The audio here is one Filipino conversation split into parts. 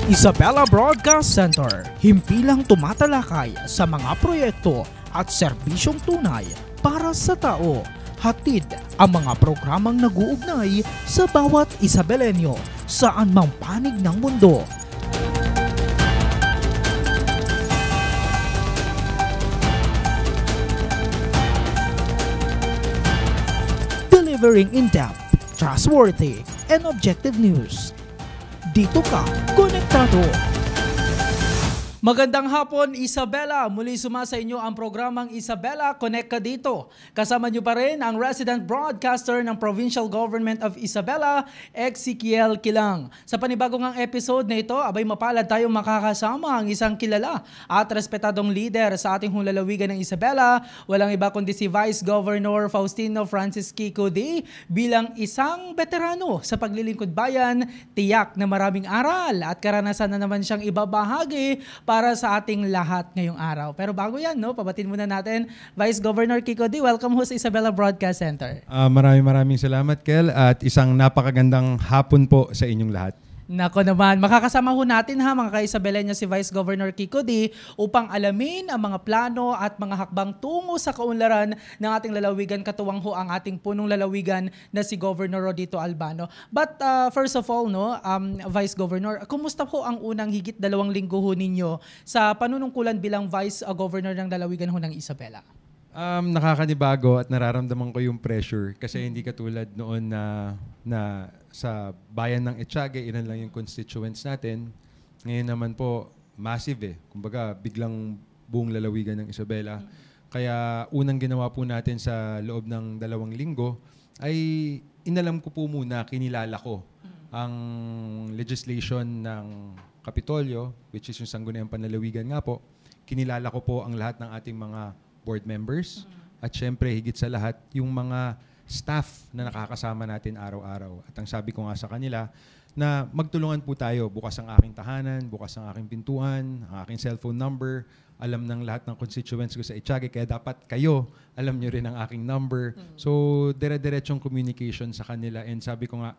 Isabela Broadcast Center, himpilang tumatalakay sa mga proyekto at serbisyong tunay para sa tao. Hatid ang mga programang nag-uugnay sa bawat Isabelenyo saan mang panig ng mundo. Delivering in-depth, trustworthy, and objective news. Dito ka, konektado. Magandang hapon, Isabela. Muli sumasa inyo ang programang Isabela Connect Ka Dito. Kasama nyo pa rin ang resident broadcaster ng Provincial Government of Isabela, Ezekiel Kilang. Sa panibagong ang episode na ito, abay mapalad tayong makakasama ang isang kilala at respetadong leader sa ating lalawigan ng Isabela. Walang iba kundi si Vice Governor Faustino Francis Kiko D. Bilang isang veterano sa paglilingkod bayan, tiyak na maraming aral at karanasan na naman siyang ibabahagi para sa ating lahat ngayong araw. Pero bago yan, pabatin muna natin Vice Governor Kiko D. Welcome ho sa Isabela Broadcast Center. Maraming salamat, Kel, at isang napakagandang hapon po sa inyong lahat. Nako naman, makakasama ho natin mga ka-Isabelenya si Vice Governor Kiko D upang alamin ang mga plano at mga hakbang tungo sa kaunlaran ng ating lalawigan, katuwang ho ang ating punong lalawigan na si Governor Rodito Albano. But first of all, Vice Governor, kumusta po ang unang higit 2 linggo ho ninyo sa panunungkulan bilang Vice Governor ng lalawigan ho ng Isabela? Nakakanibago at nararamdaman ko yung pressure kasi hindi katulad noon na sa bayan ng Etiague, ilan lang yung constituents natin. Ngayon naman po, massive Kumbaga, biglang buong lalawigan ng Isabela. Kaya unang ginawa po natin sa loob ng 2 linggo ay inalam ko po muna, kinilala ko ang legislation ng Kapitolyo, which is yung Sangguniang Panlalawigan nga po. Kinilala ko po ang lahat ng ating mga board members at syempre higit sa lahat yung mga staff na nakakasama natin araw-araw. At ang sabi ko nga sa kanila na magtulungan po tayo, bukas ang aking tahanan, bukas ang aking pintuan, ang aking cellphone number, alam ng lahat ng constituents ko sa Etiague, kaya dapat kayo, alam nyo rin ang aking number. So, dire-diretsong communication sa kanila. And sabi ko nga,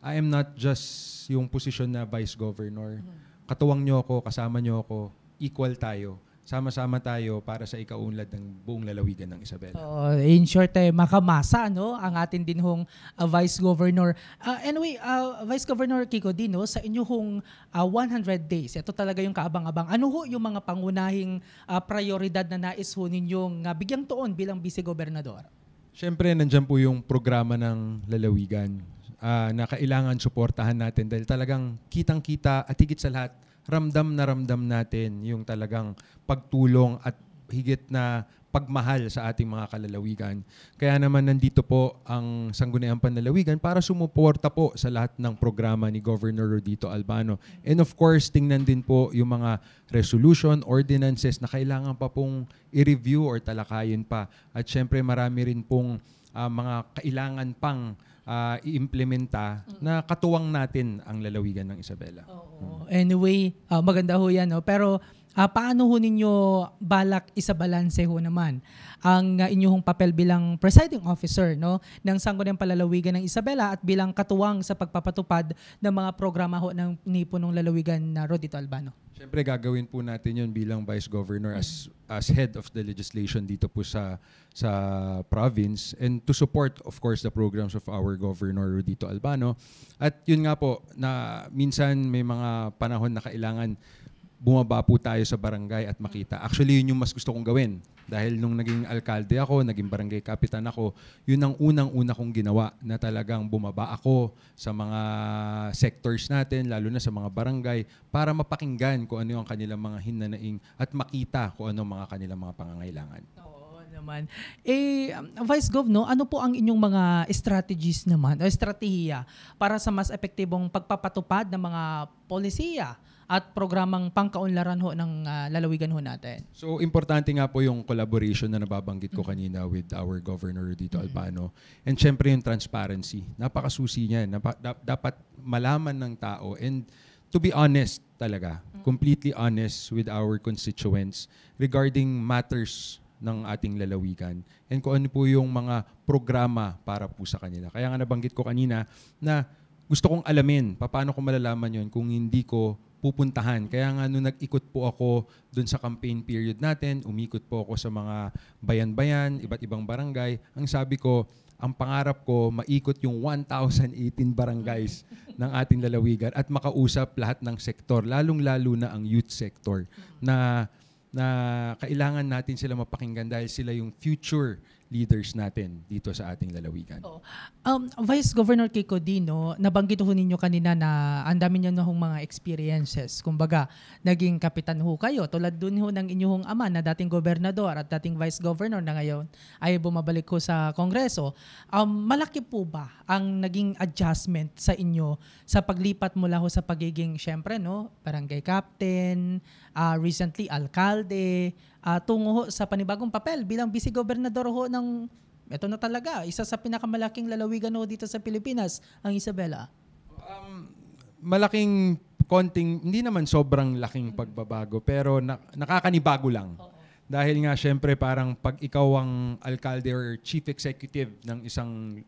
I am not just yung posisyon na Vice Governor. Katuwang nyo ako, kasama nyo ako, equal tayo. Sama-sama tayo para sa ikaunlad ng buong lalawigan ng Isabela. In short, makamasa ang atin din hong Vice Governor. Anyway, Vice Governor Kiko din, sa inyong 100 days, ito talaga yung kaabang-abang. Ano ho yung mga pangunahing prioridad na nais ho ninyong bigyang tuon bilang Vice-Gobernador? Siyempre, nandyan po yung programa ng lalawigan na kailangan suportahan natin dahil talagang kitang-kita at higit sa lahat, ramdam na ramdam natin yung talagang pagtulong at higit na pagmahal sa ating mga kalalawigan. Kaya naman nandito po ang Sangguniang Panlalawigan para sumuporta po sa lahat ng programa ni Governor Rodito Albano. And of course, tingnan din po yung mga resolution, ordinances na kailangan pa pong i-review or talakayin pa. At syempre marami rin pong mga kailangan pang i-implementa na katuwang natin ang lalawigan ng Isabela. Anyway, maganda ho yan. Pero paano ho ninyo balak isabalanse ho naman ang inyong papel bilang presiding officer ng Sangguniang Panlalawigan ng Isabela at bilang katuwang sa pagpapatupad ng mga programa ho ni punong lalawigan na Rodito Albano? Siyempre gagawin po natin yun bilang Vice Governor as head of the legislation dito po sa province and to support of course the programs of our Governor Rodito Albano. At yun nga po na minsan may mga panahon na kailangan bumaba po tayo sa barangay at makita. Actually, yun yung mas gusto kong gawin. Dahil nung naging alkalde ako, naging barangay kapitan ako, yun ang unang-una kong ginawa na talagang bumaba ako sa mga sectors natin, lalo na sa mga barangay, para mapakinggan kung ano yung kanilang mga hinanaing at makita kung ano mga kanilang mga pangangailangan. Naman. Vice Gov, ano po ang inyong mga strategies naman o estratehiya para sa mas epektibong pagpapatupad ng mga polisiya at programang pangkaunlaran ho ng lalawigan ho natin? So, importante nga po yung collaboration na nababanggit ko kanina with our Governor Rodito Albano. And syempre yung transparency. Napakasusi niyan. Dapat malaman ng tao and to be honest talaga, completely honest with our constituents regarding matters ng ating lalawigan and kung ano po yung mga programa para po sa kanila. Kaya nga nabanggit ko kanina na gusto kong alamin paano ko malalaman yon kung hindi ko pupuntahan. Kaya nga nung nag-ikot po ako dun sa campaign period natin, umikot po ako sa mga bayan-bayan, iba't ibang barangay. Ang sabi ko, ang pangarap ko, maikot yung 1,018 barangays ng ating lalawigan at makausap lahat ng sektor, lalong-lalo na ang youth sector, na kailangan natin sila mapakinggan dahil sila yung future leaders natin dito sa ating lalawigan. Vice Governor Kiko Dino, nabanggit ho ninyo kanina na ang dami niyo na hong mga experiences. Kumbaga, naging kapitan ho kayo. Tulad dun ho ng inyong ama na dating gobernador at dating vice governor na ngayon ay bumabalik ho sa Kongreso. Malaki po ba ang naging adjustment sa inyo sa paglipat mula ho sa pagiging, syempre, no, barangay captain, recently alkalde, tungo ho sa panibagong papel bilang vice-gobernador ho ng, ito na talaga, isa sa pinakamalaking lalawigan ho dito sa Pilipinas, ang Isabela? Malaking konting, hindi naman sobrang laking pagbabago, pero nakakanibago lang. Dahil nga syempre parang pag ikaw ang alkalde or chief executive ng isang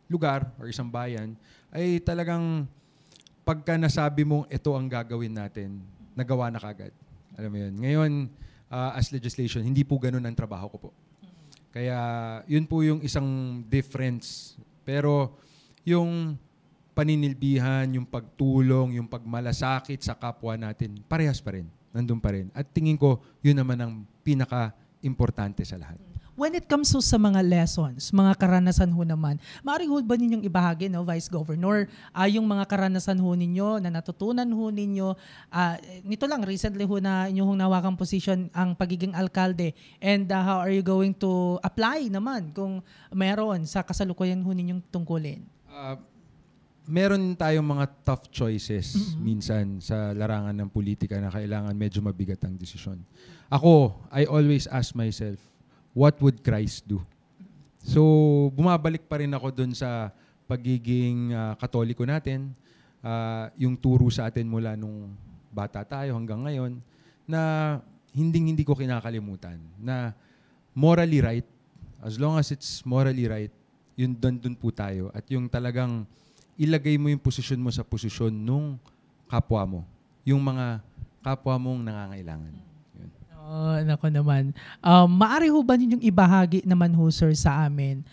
lugar or isang bayan, ay talagang pagka nasabi mong ito ang gagawin natin, nagawa na kagad. Alam mo yun. Ngayon, as legislation, hindi po ganun ang trabaho ko po. Kaya yun po yung isang difference. Pero yung paninilbihan, yung pagtulong, yung pagmalasakit sa kapwa natin, parehas pa rin. Nandun pa rin. At tingin ko, yun naman ang pinaka-importante sa lahat. When it comes to sa mga lessons, mga karanasan ho naman, maaari ho ba ninyong ibahagi, no, Vice Governor, yung mga karanasan ho ninyo na natutunan ho ninyo, nito lang, recently ho na inyong nawakang position ang pagiging alkalde, and how are you going to apply naman kung meron sa kasalukuyan ho ninyong tungkulin? Meron tayong mga tough choices minsan sa larangan ng politika na kailangan medyo mabigat ang desisyon. Ako, I always ask myself, what would Christ do? So, bumabalik pa rin ako dun sa pagiging Katoliko natin, yung turo sa atin mula nung bata tayo hanggang ngayon, na hindi ko kinakalimutan, na morally right, as long as it's morally right, yun dun po tayo. At yung talagang ilagay mo yung posisyon mo sa posisyon nung kapwa mo, yung mga kapwa mong nangangailangan. Nako naman. Maari ho ba ninyong ibahagi naman ho, sir, sa amin?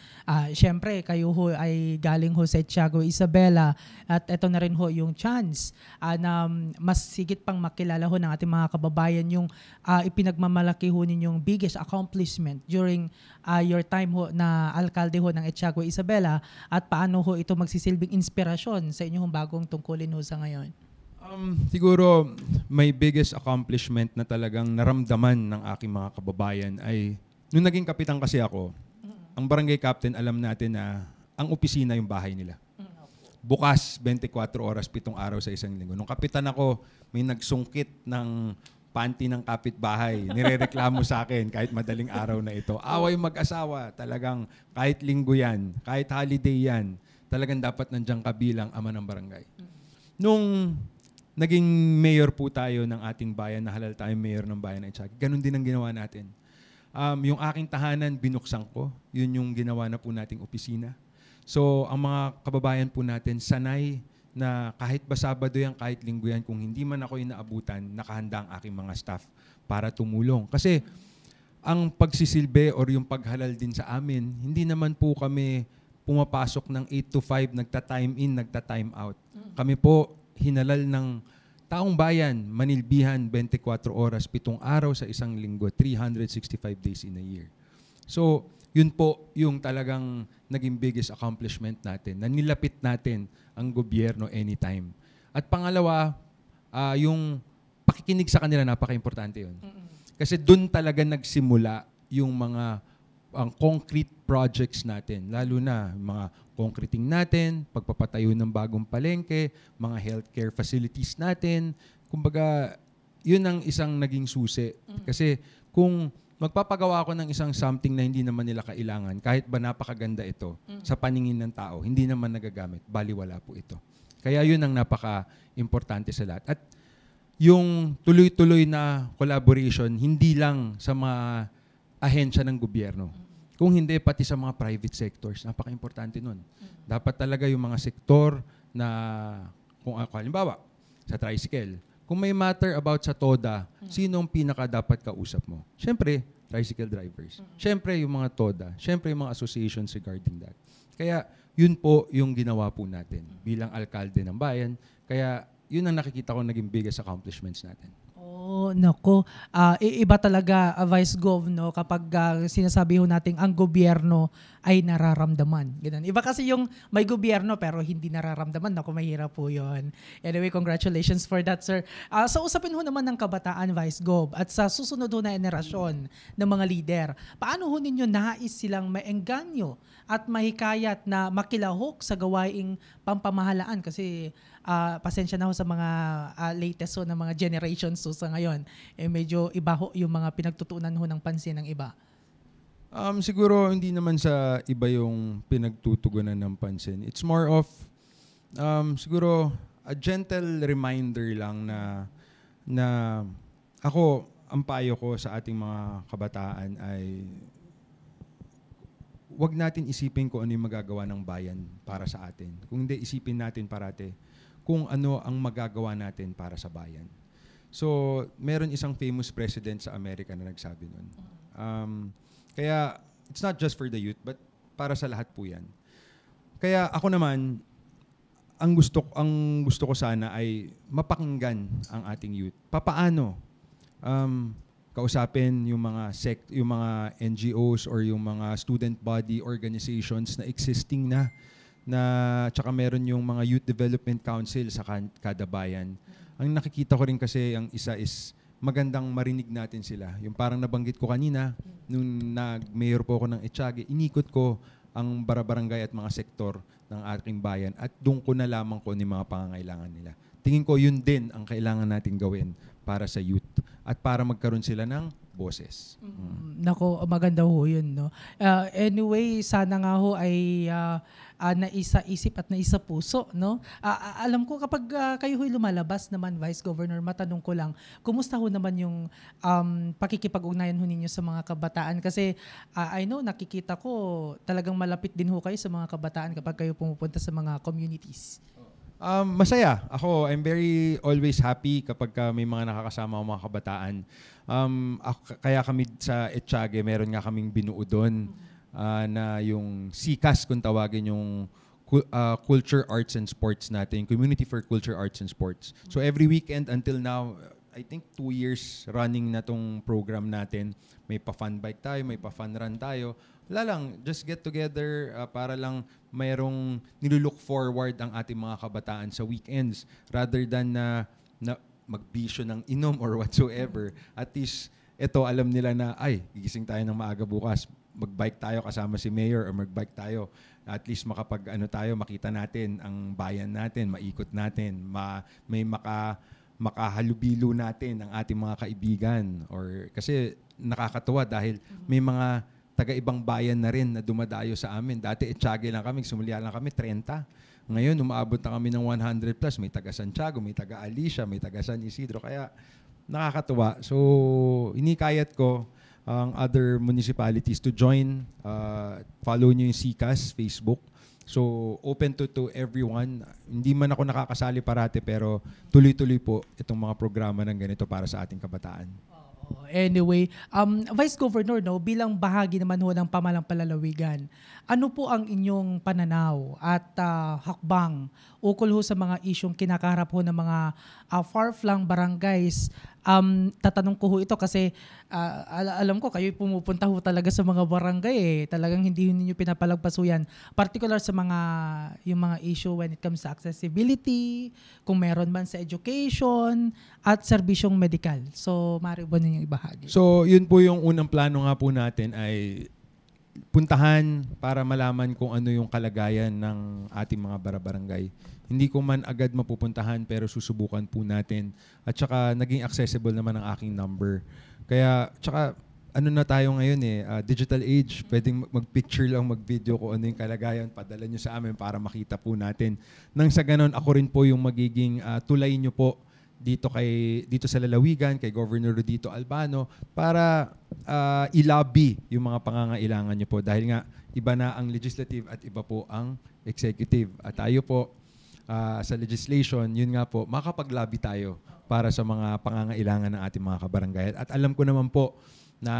Siyempre, kayo ho ay galing ho sa Tiago Isabela at ito na rin ho yung chance na mas sigit pang makilala ho ng ating mga kababayan yung ipinagmamalaki ho ninyong biggest accomplishment during your time ho na alkalde ho ng Tiago Isabela at paano ho ito magsisilbing inspirasyon sa inyong bagong tungkulin ho sa ngayon? Siguro, my biggest accomplishment na talagang naramdaman ng aking mga kababayan ay, nung naging kapitan kasi ako, ang barangay captain, alam natin na ang opisina yung bahay nila. Bukas, 24 oras, 7 araw sa isang linggo. Nung kapitan ako, may nagsungkit ng panty ng kapitbahay. Nirereklamo sa akin kahit madaling araw na ito. Away mag-asawa, talagang kahit linggo yan, kahit holiday yan, talagang dapat nandiyan kabilang ama ng barangay. Nung naging mayor po tayo ng ating bayan, nahalal tayong mayor ng bayan ng Tiago. Ganun din ang ginawa natin. Yung aking tahanan, binuksan ko. Yun yung ginawa na po nating opisina. So, ang mga kababayan po natin, sanay na kahit ba Sabado yan, kahit Linggo yan, kung hindi man ako inaabutan, nakahanda ang aking mga staff para tumulong. Kasi, ang pagsisilbi or yung paghalal din sa amin, hindi naman po kami pumapasok ng 8 to 5, nagta-time in, nagta-time out. Kami po, hinalal ng taong bayan, manilbihan 24 oras, 7 araw sa isang linggo, 365 days in a year. So, yun po yung talagang naging biggest accomplishment natin, na nilapit natin ang gobyerno anytime. At pangalawa, yung pakikinig sa kanila, napaka-importante yun. Kasi dun talaga nagsimula yung mga ang concrete projects natin, lalo na mga concreting natin, pagpapatayo ng bagong palengke, mga healthcare facilities natin. Kumbaga, yun ang isang naging susi. Kasi kung magpapagawa ako ng isang something na hindi naman nila kailangan, kahit ba napakaganda ito, sa paningin ng tao, hindi naman nagagamit, baliwala po ito. Kaya yun ang napaka-importante sa lahat. At yung tuloy-tuloy na collaboration, hindi lang sa mga ahensya ng gobyerno. Kung hindi, pati sa mga private sectors, napaka-importante nun. Dapat talaga yung mga sektor na, kung halimbawa, sa tricycle. Kung may matter about sa TODA, sinong pinaka dapat kausap mo? Siyempre, tricycle drivers. Siyempre, yung mga TODA. Siyempre, yung mga associations regarding that. Kaya, yun po yung ginawa po natin bilang alkalde ng bayan. Kaya, yun ang nakikita ko naging biggest accomplishments natin. Oh, nako. Iba talaga, Vice Gov, no, kapag sinasabi ho nating ang gobyerno ay nararamdaman. Ganun. Iba kasi yung may gobyerno pero hindi nararamdaman. Naku, mahirap po yun. Anyway, congratulations for that, sir. Sa usapin ho naman ng kabataan, Vice Gov, at sa susunod ho na generasyon ng mga leader, paano ho ninyo nais silang maengganyo at mahikayat na makilahok sa gawaing pampamahalaan? Kasi pasensya na ho sa mga latest ho ng mga generations ho sa ngayon. Medyo iba ho yung mga pinagtutuunan ho ng pansin ng iba. Siguro hindi naman sa iba yung pinagtutugunan ng pansin. It's more of siguro a gentle reminder lang na ako, ang payo ko sa ating mga kabataan ay wag natin isipin kung ano yung magagawa ng bayan para sa atin. Kung hindi, isipin natin parate kung ano ang magagawa natin para sa bayan. So, meron isang famous president sa Amerika na nagsabi nun. Kaya, it's not just for the youth, but para sa lahat po yan. Kaya ako naman, ang gusto ko sana ay mapakinggan ang ating youth. Papaano? Kausapin yung mga NGOs or yung mga student body organizations na existing na tsaka meron yung mga youth development council sa kada bayan. Ang nakikita ko rin kasi ang isa is magandang marinig natin sila. Yung parang nabanggit ko kanina, nung nag-mayor po ako ng Etiague, inikot ko ang barabarangay at mga sektor ng ating bayan at doon ko nalaman ko yung mga pangangailangan nila. Tingin ko yun din ang kailangan natin gawin para sa youth at para magkaroon sila ng boses. Nako, maganda ho yun, no? Anyway, sana nga ho ay naisa-isip at naisa-puso, no? Alam ko kapag kayo ho'y lumalabas naman, Vice Governor, matanong ko lang, kumusta ho naman yung pakikipag-ugnayan ho ninyo sa mga kabataan? Kasi I know, nakikita ko talagang malapit din ho kayo sa mga kabataan kapag kayo pumupunta sa mga communities. Masaya. I'm very always happy kapag may mga nakakasama mga kabataan. Kaya kami sa Etiague, meron nga kaming binuo doon na yung CCAS kung tawagin yung Culture, Arts and Sports natin, Community for Culture, Arts and Sports. So every weekend until now, I think 2 years running na tong program natin. May pa-fun bike tayo, may pa-fun run tayo. Wala lang, just get together para lang mayroong nilulook forward ang ating mga kabataan sa weekends rather than na magbisyo ng inom or whatsoever. At least, ito alam nila na, gigising tayo ng maaga bukas, magbike tayo kasama si Mayor or magbike tayo. At least makita natin ang bayan natin, maikot natin, may makahalubilo natin ang ating mga kaibigan. Kasi nakakatuwa dahil may mga taga-ibang bayan na rin na dumadayo sa amin. Dati Etiague lang kami, sumulya lang kami 30. Ngayon, umaabot na kami ng 100 plus. May taga Santiago, may taga Alicia, may taga San Isidro. Kaya nakakatuwa. So, inikayat ko ang other municipalities to join. Follow nyo yung CCAS Facebook. So, open to everyone. Hindi man ako nakakasali parate pero tuloy-tuloy po itong mga programa ng ganito para sa ating kabataan. Anyway, Vice Governor, no, bilang bahagi naman ho ng pamalang palalawigan, ano po ang inyong pananaw at hakbang ukol ho sa mga isyong kinakaharap ho ng mga far-flung barangays? Tatanong ko ho ito kasi alam ko kayo pumupunta ho talaga sa mga barangay talagang hindi ninyo pinapalagpaso yan. Particular sa yung mga issue when it comes to accessibility, kung meron man sa education at serbisyong medical. So, maaari ba ninyong ibahagi? So, yun po yung unang plano nga po natin ay puntahan para malaman kung ano yung kalagayan ng ating mga barabarangay. Hindi ko man agad mapupuntahan pero susubukan po natin. At saka naging accessible naman ang aking number. Kaya, tsaka ano na tayo ngayon digital age. Pwedeng mag-picture lang, mag-video kung ano yung kalagayan. Padala nyo sa amin para makita po natin. Nang sa ganon, ako rin po yung magiging tulay nyo po dito sa lalawigan, kay Governor Rodito Albano para i-lobby yung mga pangangailangan nyo po. Dahil nga, iba na ang legislative at iba po ang executive. At tayo po, sa legislation, yun nga po, makakapag-lobby tayo para sa mga pangangailangan ng ating mga kabarangay. At alam ko naman po na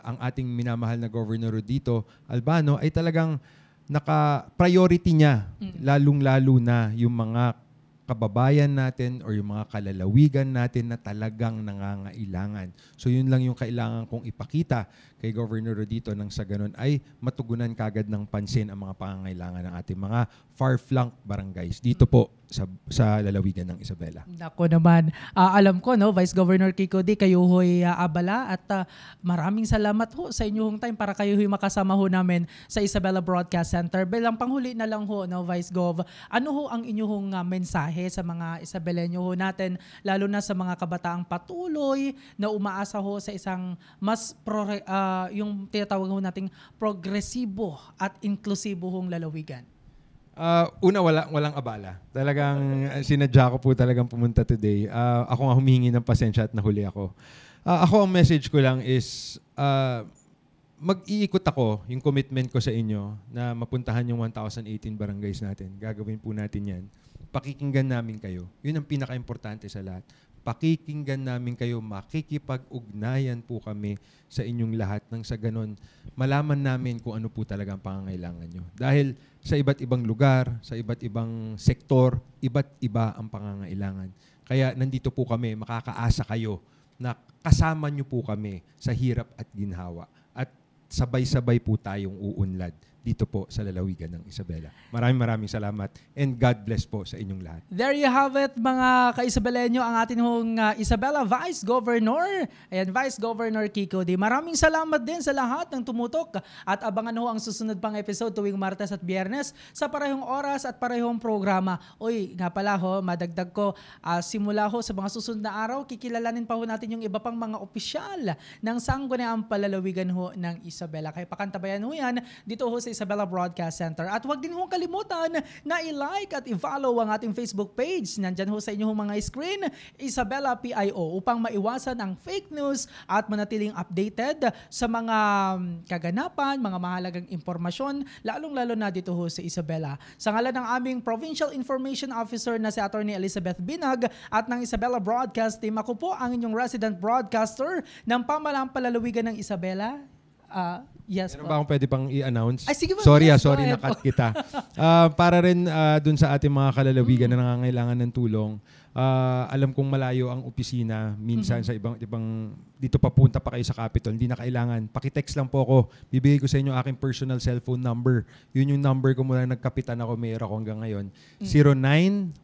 ang ating minamahal na Governor Rodito Albano ay talagang naka-priority niya, lalong-lalo na yung mga kababayan natin or yung mga kalalawigan natin na talagang nangangailangan. So yun lang yung kailangan kong ipakita kay Governor Rodito nang sa ganun ay matugunan kagad ng pansin ang mga pangangailangan ng ating mga far-flung barangays dito po sa lalawigan ng Isabela. Nako naman, alam ko no, Vice Governor Kiko D, kayo ho'y abala at maraming salamat ho sa inyong time para kayo ho'y makasama ho namin sa Isabela Broadcast Center. Bilang panghuli na lang ho, no, Vice Gov, ano ho ang inyong mensahe sa mga Isabelenyo ho natin, lalo na sa mga kabataang patuloy na umaasa ho sa isang mas yung tinatawag ho nating progresibo at inklusibo hong lalawigan? Una, walang abala. Talagang sinadya ko po talagang pumunta today. Ako nga humingi ng pasensya at nahuli ako. Ako ang message ko lang is mag-iikot ako, yung commitment ko sa inyo na mapuntahan yung 1,018 barangays natin. Gagawin po natin yan. Pakikinggan namin kayo. Yun ang pinaka-importante sa lahat. Pakikinggan namin kayo, makikipag-ugnayan po kami sa inyong lahat nang sa ganon malaman namin kung ano po talaga ang pangangailangan nyo. Dahil sa iba't ibang lugar, sa iba't ibang sektor, iba't iba ang pangangailangan. Kaya nandito po kami, makakaasa kayo na kasama nyo po kami sa hirap at ginhawa. At sabay-sabay po tayong uunlad dito po sa lalawigan ng Isabela. Maraming salamat and God bless po sa inyong lahat. There you have it mga ka-Isabelenyo, ang ating hong Isabela Vice Governor. Ayan, Vice Governor Kiko D. Maraming salamat din sa lahat ng tumutok at abangan ho ang susunod pang episode tuwing Martes at Biyernes sa parehong oras at parehong programa. Uy, nga pala ho, madagdag ko, simula ho sa mga susunod na araw, kikilalanin pa ho natin yung iba pang mga opisyal ng sangguniang palalawigan ho ng Isabela. Kaya pakantabayan ho yan dito ho sa Isabela Broadcast Center. At huwag din hong kalimutan na i-like at i-follow ang ating Facebook page. Nandyan ho sa inyong mga screen, Isabela PIO, upang maiwasan ang fake news at manatiling updated sa mga kaganapan, mga mahalagang impormasyon, lalong-lalo na dito ho sa Isabela. Sa ngalan ng aming Provincial Information Officer na si Attorney Elizabeth Binag at ng Isabela Broadcast Team, ako po ang inyong resident broadcaster ng pamahalang palalawigan ng Isabela. Yes. Meron ba akong pwede pang i-announce? Ay, sige ba? Sorry, Yes, sorry, go ahead nakat kita. Para rin dun sa ating mga kalalawigan na nangangailangan ng tulong, alam kong malayo ang opisina minsan sa ibang dito papunta pa kayo sa Capitol, hindi na kailangan. Paki-text lang po ako. Bibigay ko sa inyo aking personal cellphone number. Yun yung number ko mula nagkapitan ako, mayor ako hanggang ngayon. 0917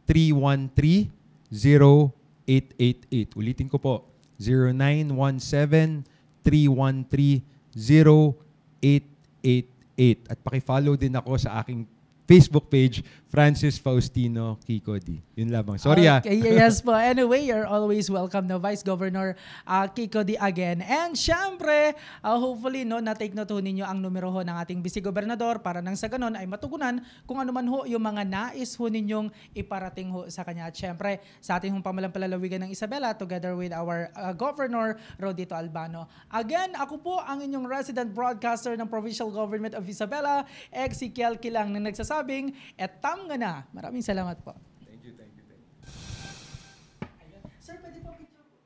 313 0888. Ulitin ko po. 0917-313-0888. At paki-follow din ako sa aking Facebook page, Francis Faustino Kiko D. Yun lamang. Sorry okay, yes po. Anyway, you're always welcome na Vice Governor Kiko D again. And syempre, hopefully no, na-take note ho ninyo ang numero ho ng ating Vice Gobernador para nang sa ganun ay matugunan kung ano man ho yung mga nais ho ninyong iparating ho sa kanya. At syempre, sa ating hong pamalang palalawigan ng Isabela together with our Governor Rodito Albano. Again, ako po ang inyong resident broadcaster ng Provincial Government of Isabela, Ezekiel Kilang, na nagsasabing, etam nga na. Maraming salamat po. Thank you. Sir, pwede po picture po.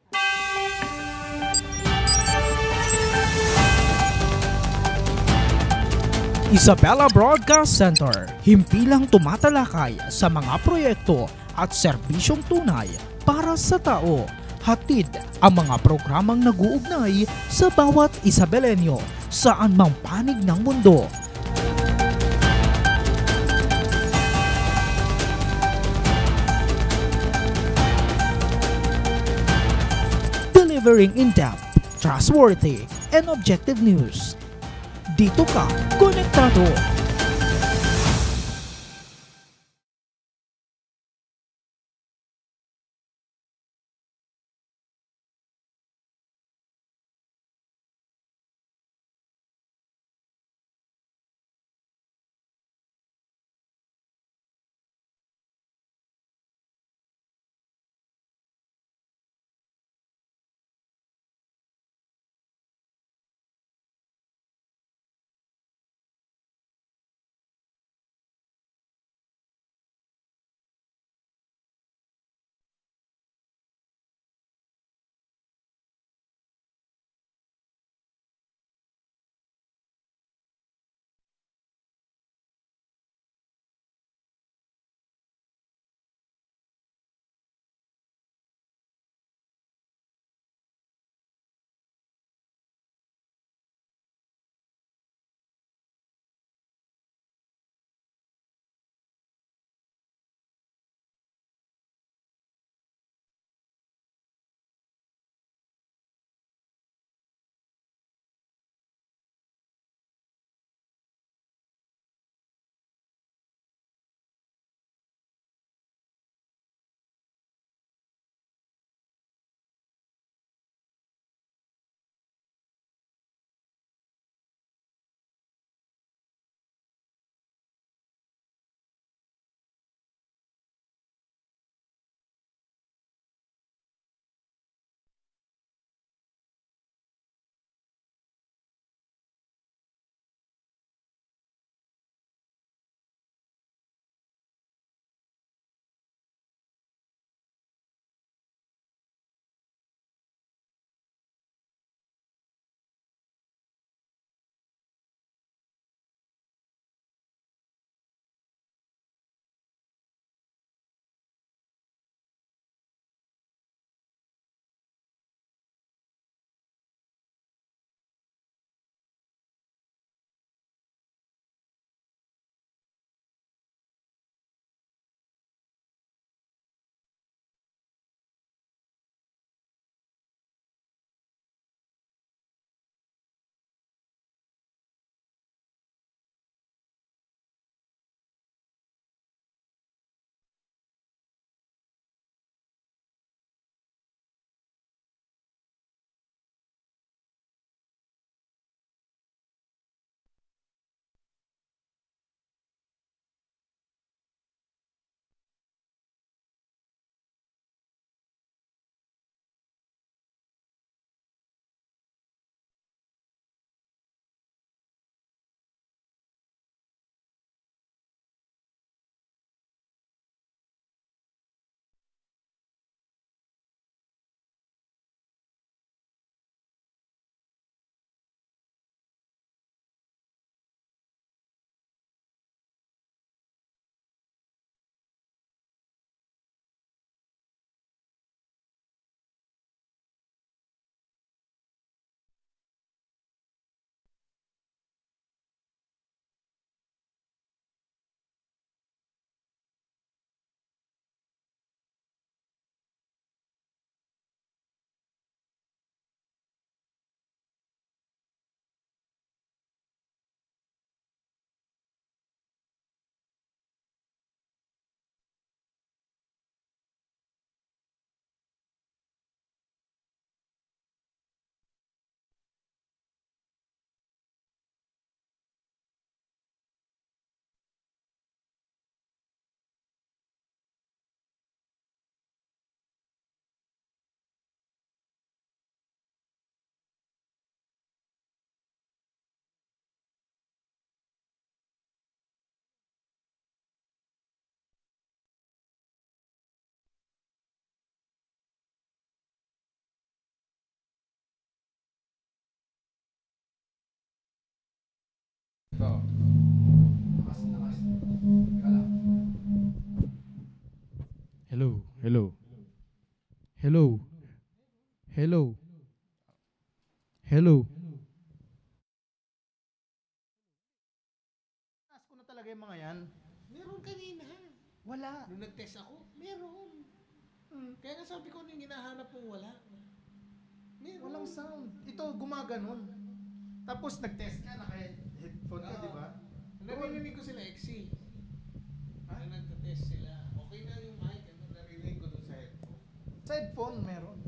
Isabela Broadcast Center, himpilang tumatalakay sa mga proyekto at serbisyong tunay para sa tao. Hatid ang mga programang nag-uugnay sa bawat Isabelenyo saan mang panig ng mundo. Delivering in-depth, trustworthy, and objective news. Dito ka, konektado. Hello, hello, hello, hello, hello. Ask ko na talaga yung mga yan. Meron kanina. Wala. Nung nag-test ako, meron. Kaya nga sabi ko, ano yung hinahanap mo, wala. Meron. Walang sound. Ito, gumaganon. Tapos nag-test ka, naka-headphone ka, di ba? Narinig ko sila, XC. Ano nagtatest sila. Okay na yung mic, ano, narinig ko dun sa headphone. Sa headphone, meron.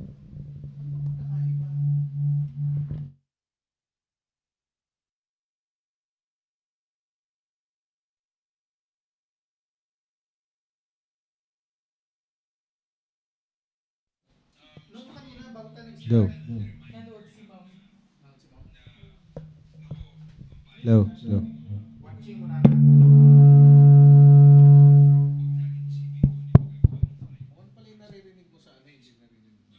Nung kanina, bago tayo nag-start, Go. Nanood si ma'am. Hello, hello. watching mo na. Ano pala yung naririnig mo sa ano, hindi narinig mo.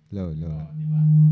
Hello, hello. Di ba?